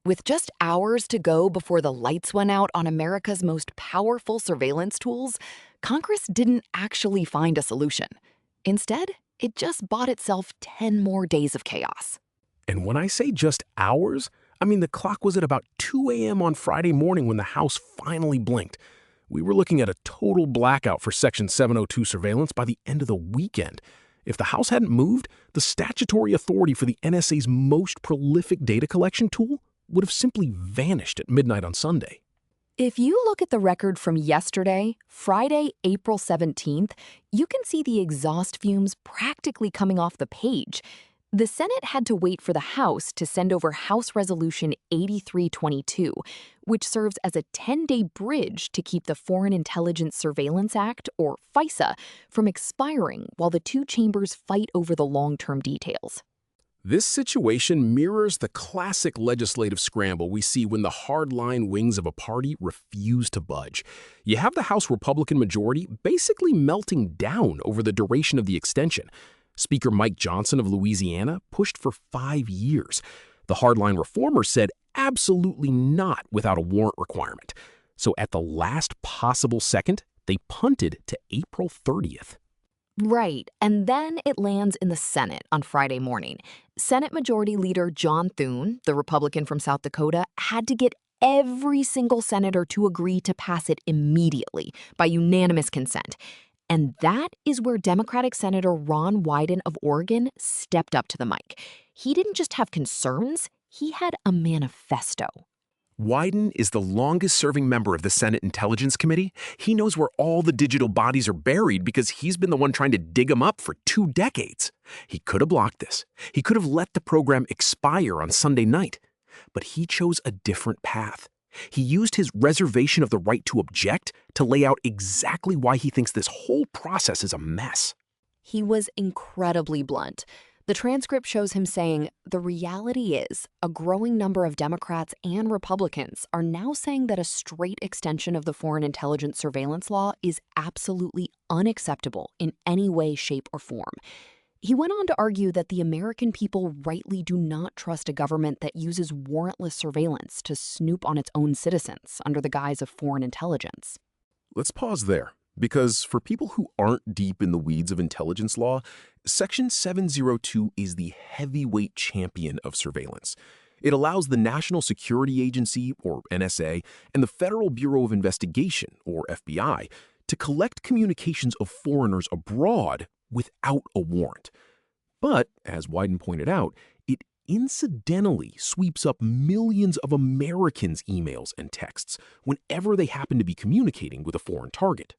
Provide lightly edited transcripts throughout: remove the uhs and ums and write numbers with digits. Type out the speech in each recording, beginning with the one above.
With just hours to go before the lights went out on America's most powerful surveillance tools, Congress didn't actually find a solution. Instead, it just bought itself 10 more days of chaos. And when I say just hours, I mean the clock was at about 2 a.m. on Friday morning when the House finally blinked. We were looking at a total blackout for Section 702 surveillance by the end of the weekend. If the House hadn't moved, the statutory authority for the NSA's most prolific data collection tool would have simply vanished at midnight on Sunday. If you look at the record from yesterday, Friday, April 17th, you can see the exhaust fumes practically coming off the page. The Senate had to wait for the House to send over House Resolution 8322, which serves as a 10-day bridge to keep the Foreign Intelligence Surveillance Act, or FISA, from expiring while the two chambers fight over the long-term details. This situation mirrors the classic legislative scramble we see when the hardline wings of a party refuse to budge. You have the House Republican majority basically melting down over the duration of the extension. Speaker Mike Johnson of Louisiana pushed for 5 years. The hardline reformers said absolutely not without a warrant requirement. So at the last possible second, they punted to April 30th. Right, and then it lands in the Senate on Friday morning. Senate Majority Leader John Thune, the Republican from South Dakota, had to get every single senator to agree to pass it immediately by unanimous consent. And that is where Democratic Senator Ron Wyden of Oregon stepped up to the mic. He didn't just have concerns, he had a manifesto. Wyden is the longest-serving member of the Senate Intelligence Committee. He knows where all the digital bodies are buried because he's been the one trying to dig them up for 2 decades. He could have blocked this. He could have let the program expire on Sunday night. But he chose a different path. He used his reservation of the right to object to lay out exactly why he thinks this whole process is a mess. He was incredibly blunt. The transcript shows him saying, "The reality is, a growing number of Democrats and Republicans are now saying that a straight extension of the foreign intelligence surveillance law is absolutely unacceptable in any way, shape, or form." He went on to argue that the American people rightly do not trust a government that uses warrantless surveillance to snoop on its own citizens under the guise of foreign intelligence. Let's pause there, because for people who aren't deep in the weeds of intelligence law, Section 702 is the heavyweight champion of surveillance. It allows the National Security Agency, or NSA, and the Federal Bureau of Investigation, or FBI, to collect communications of foreigners abroad without a warrant. But, as Wyden pointed out, it incidentally sweeps up millions of Americans' emails and texts whenever they happen to be communicating with a foreign target.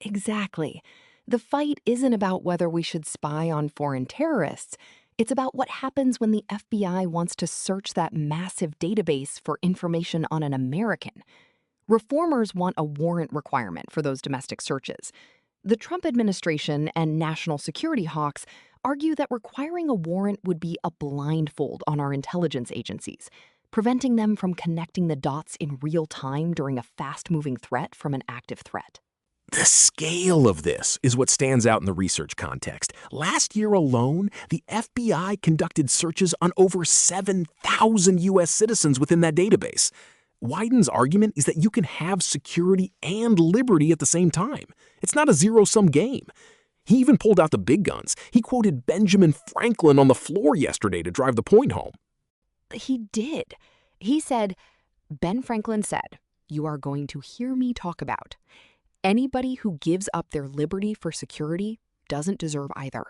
Exactly. The fight isn't about whether we should spy on foreign terrorists. It's about what happens when the FBI wants to search that massive database for information on an American. Reformers want a warrant requirement for those domestic searches. The Trump administration and national security hawks argue that requiring a warrant would be a blindfold on our intelligence agencies, preventing them from connecting the dots in real time during a fast-moving threat from an active threat. The scale of this is what stands out in the research context. Last year alone, the FBI conducted searches on over 7,000 U.S. citizens within that database. Wyden's argument is that you can have security and liberty at the same time. It's not a zero-sum game. He even pulled out the big guns. He quoted Benjamin Franklin on the floor yesterday to drive the point home. He did. He said, "Ben Franklin said, 'You are going to hear me talk about. Anybody who gives up their liberty for security doesn't deserve either.'"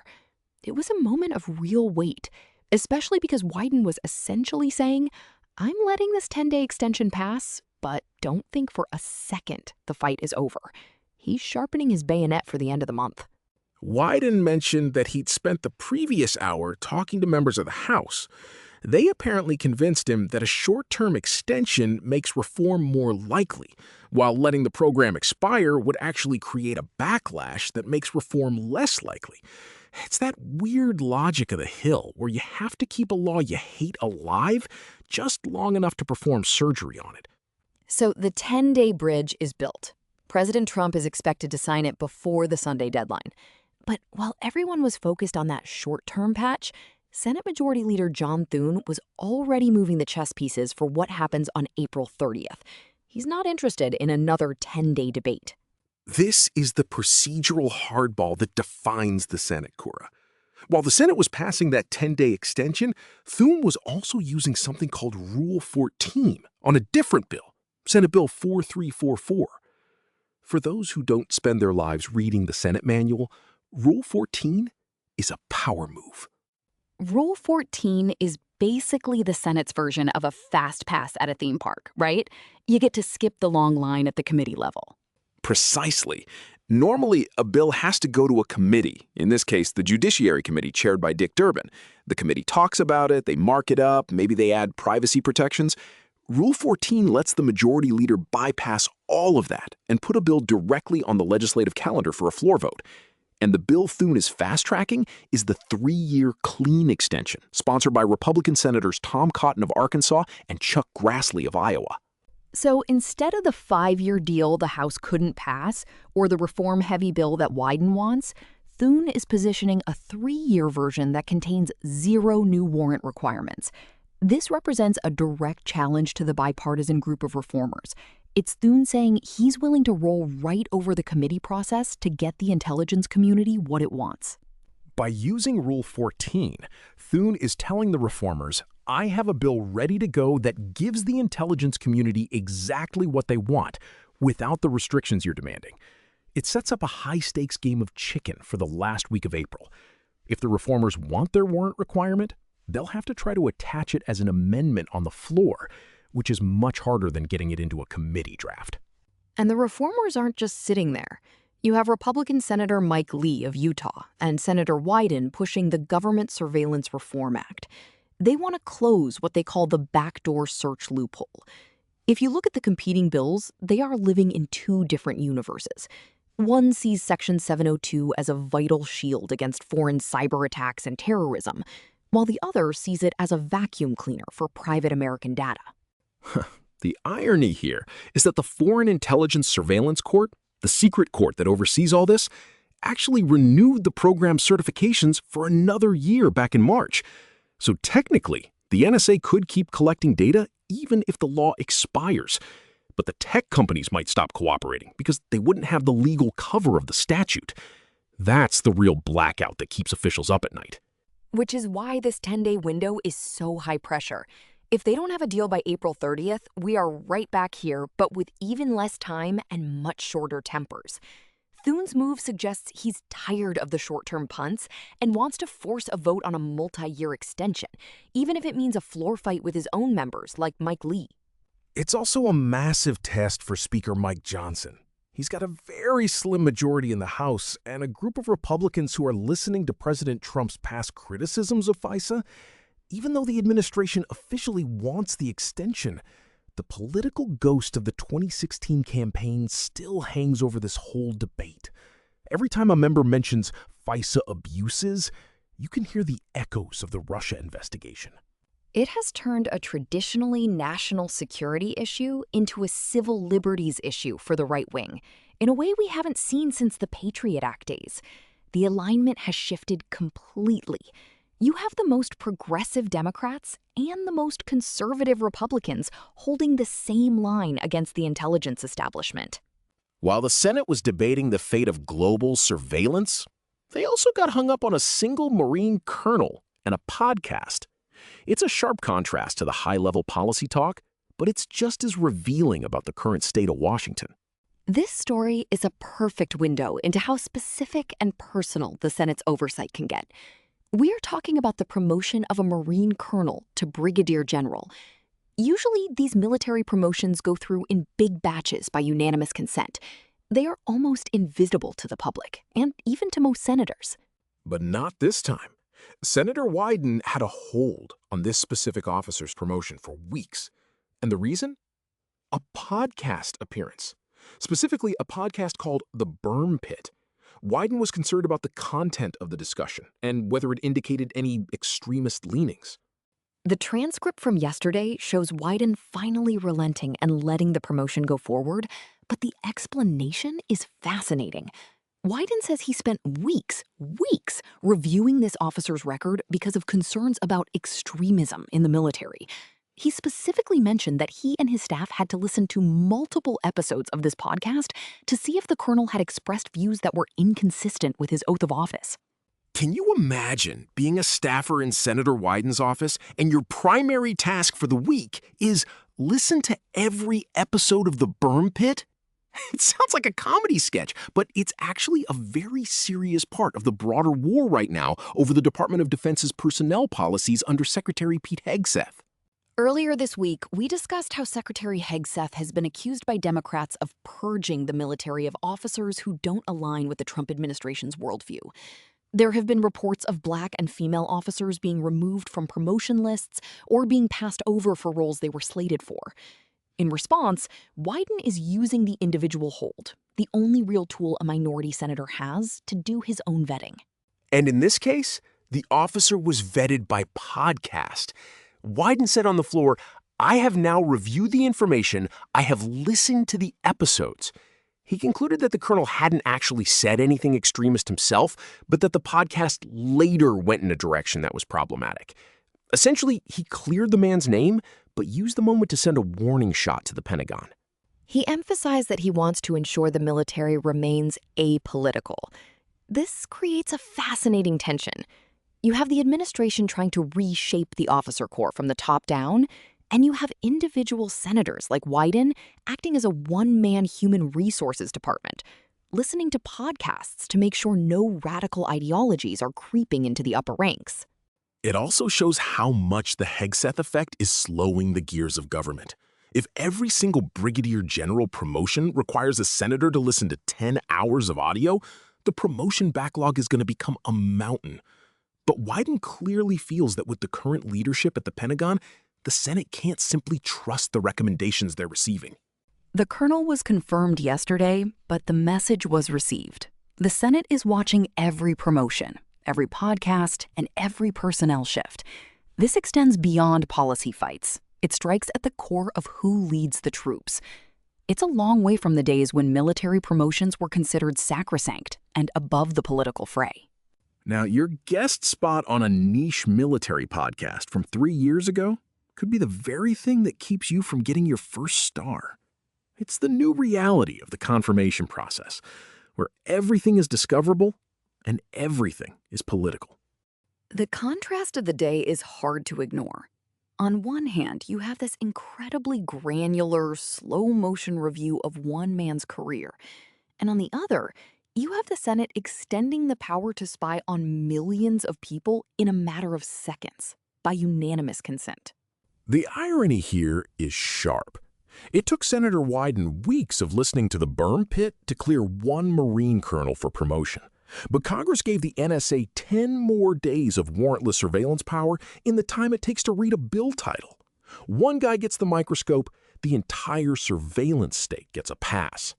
It was a moment of real weight, especially because Wyden was essentially saying, "I'm letting this 10-day extension pass, but don't think for a second the fight is over." He's sharpening his bayonet for the end of the month. Wyden mentioned that he'd spent the previous hour talking to members of the House. They apparently convinced him that a short-term extension makes reform more likely, while letting the program expire would actually create a backlash that makes reform less likely. It's that weird logic of the Hill, where you have to keep a law you hate alive just long enough to perform surgery on it. So the 10-day bridge is built. President Trump is expected to sign it before the Sunday deadline. But while everyone was focused on that short-term patch, Senate Majority Leader John Thune was already moving the chess pieces for what happens on April 30th. He's not interested in another 10-day debate. This is the procedural hardball that defines the Senate, Cora. While the Senate was passing that 10-day extension, Thune was also using something called Rule 14 on a different bill, Senate Bill 4344. For those who don't spend their lives reading the Senate manual, Rule 14 is a power move. Rule 14 is basically the Senate's version of a fast pass at a theme park, right? You get to skip the long line at the committee level. Precisely. Normally, a bill has to go to a committee, in this case, the Judiciary Committee chaired by Dick Durbin. The committee talks about it, they mark it up, maybe they add privacy protections. Rule 14 lets the majority leader bypass all of that and put a bill directly on the legislative calendar for a floor vote. And the bill Thune is fast-tracking is the 3-year clean extension, sponsored by Republican Senators Tom Cotton of Arkansas and Chuck Grassley of Iowa. So instead of the 5-year deal the House couldn't pass, or the reform-heavy bill that Wyden wants, Thune is positioning a 3-year version that contains 0 new warrant requirements. This represents a direct challenge to the bipartisan group of reformers. It's Thune saying he's willing to roll right over the committee process to get the intelligence community what it wants. By using Rule 14, Thune is telling the reformers, I have a bill ready to go that gives the intelligence community exactly what they want, without the restrictions you're demanding. It sets up a high-stakes game of chicken for the last week of April. If the reformers want their warrant requirement, they'll have to try to attach it as an amendment on the floor, which is much harder than getting it into a committee draft. And the reformers aren't just sitting there. You have Republican Senator Mike Lee of Utah and Senator Wyden pushing the Government Surveillance Reform Act. They want to close what they call the backdoor search loophole. If you look at the competing bills, they are living in 2 different universes. One sees Section 702 as a vital shield against foreign cyber attacks and terrorism, while the other sees it as a vacuum cleaner for private American data. The irony here is that the Foreign Intelligence Surveillance Court, the secret court that oversees all this, actually renewed the program's certifications for another year back in March. So technically, the NSA could keep collecting data even if the law expires. But the tech companies might stop cooperating because they wouldn't have the legal cover of the statute. That's the real blackout that keeps officials up at night. Which is why this 10-day window is so high pressure. If they don't have a deal by April 30th, we are right back here, but with even less time and much shorter tempers. Thune's move suggests he's tired of the short-term punts and wants to force a vote on a multi-year extension, even if it means a floor fight with his own members like Mike Lee. It's also a massive test for Speaker Mike Johnson. He's got a very slim majority in the House and a group of Republicans who are listening to President Trump's past criticisms of FISA. Even though the administration officially wants the extension, the political ghost of the 2016 campaign still hangs over this whole debate. Every time a member mentions FISA abuses, you can hear the echoes of the Russia investigation. It has turned a traditionally national security issue into a civil liberties issue for the right wing, in a way we haven't seen since the Patriot Act days. The alignment has shifted completely. You have the most progressive Democrats and the most conservative Republicans holding the same line against the intelligence establishment. While the Senate was debating the fate of global surveillance, they also got hung up on a single Marine colonel and a podcast. It's a sharp contrast to the high-level policy talk, but it's just as revealing about the current state of Washington. This story is a perfect window into how specific and personal the Senate's oversight can get. We're talking about the promotion of a Marine colonel to brigadier general. Usually, these military promotions go through in big batches by unanimous consent. They are almost invisible to the public, and even to most senators. But not this time. Senator Wyden had a hold on this specific officer's promotion for weeks. And the reason? A podcast appearance. Specifically, a podcast called The Berm Pit. Wyden was concerned about the content of the discussion and whether it indicated any extremist leanings. The transcript from yesterday shows Wyden finally relenting and letting the promotion go forward, but the explanation is fascinating. Wyden says he spent weeks, reviewing this officer's record because of concerns about extremism in the military. He specifically mentioned that he and his staff had to listen to multiple episodes of this podcast to see if the colonel had expressed views that were inconsistent with his oath of office. Can you imagine being a staffer in Senator Wyden's office and your primary task for the week is listen to every episode of The Berm Pit? It sounds like a comedy sketch, but it's actually a very serious part of the broader war right now over the Department of Defense's personnel policies under Secretary Pete Hegseth. Earlier this week, we discussed how Secretary Hegseth has been accused by Democrats of purging the military of officers who don't align with the Trump administration's worldview. There have been reports of Black and female officers being removed from promotion lists or being passed over for roles they were slated for. In response, Wyden is using the individual hold, the only real tool a minority senator has to do his own vetting. And in this case, the officer was vetted by podcast. Wyden said on the floor, "I have now reviewed the information. I have listened to the episodes." He concluded that the colonel hadn't actually said anything extremist himself, but that the podcast later went in a direction that was problematic. Essentially, he cleared the man's name, but used the moment to send a warning shot to the Pentagon. He emphasized that he wants to ensure the military remains apolitical. This creates a fascinating tension. You have the administration trying to reshape the officer corps from the top down, and you have individual senators like Wyden acting as a one-man human resources department, listening to podcasts to make sure no radical ideologies are creeping into the upper ranks. It also shows how much the Hegseth effect is slowing the gears of government. If every single brigadier general promotion requires a senator to listen to 10 hours of audio, the promotion backlog is going to become a mountain. But Wyden clearly feels that with the current leadership at the Pentagon, the Senate can't simply trust the recommendations they're receiving. The colonel was confirmed yesterday, but the message was received. The Senate is watching every promotion, every podcast, and every personnel shift. This extends beyond policy fights. It strikes at the core of who leads the troops. It's a long way from the days when military promotions were considered sacrosanct and above the political fray. Now, your guest spot on a niche military podcast from 3 years ago could be the very thing that keeps you from getting your first star. It's the new reality of the confirmation process, where everything is discoverable and everything is political. The contrast of the day is hard to ignore. On one hand, you have this incredibly granular, slow-motion review of one man's career. And on the other, you have the Senate extending the power to spy on millions of people in a matter of seconds, by unanimous consent. The irony here is sharp. It took Senator Wyden weeks of listening to the Berm Pit to clear one Marine colonel for promotion. But Congress gave the NSA 10 more days of warrantless surveillance power in the time it takes to read a bill title. One guy gets the microscope, the entire surveillance state gets a pass.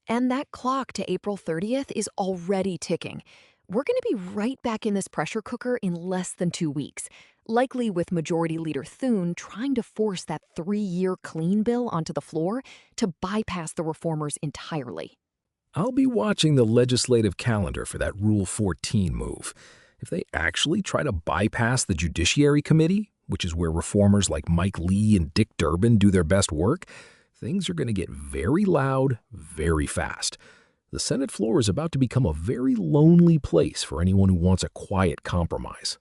And that clock to April 30th is already ticking. We're going to be right back in this pressure cooker in less than 2 weeks, likely with Majority Leader Thune trying to force that 3-year clean bill onto the floor to bypass the reformers entirely. I'll be watching the legislative calendar for that Rule 14 move. If they actually try to bypass the Judiciary Committee, which is where reformers like Mike Lee and Dick Durbin do their best work, things are going to get very loud, very fast. The Senate floor is about to become a very lonely place for anyone who wants a quiet compromise.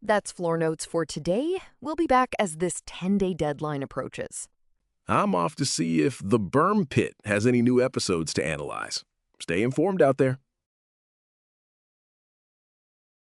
That's Floor Notes for today. We'll be back as this 10-day deadline approaches. I'm off to see if the Berm Pit has any new episodes to analyze. Stay informed out there.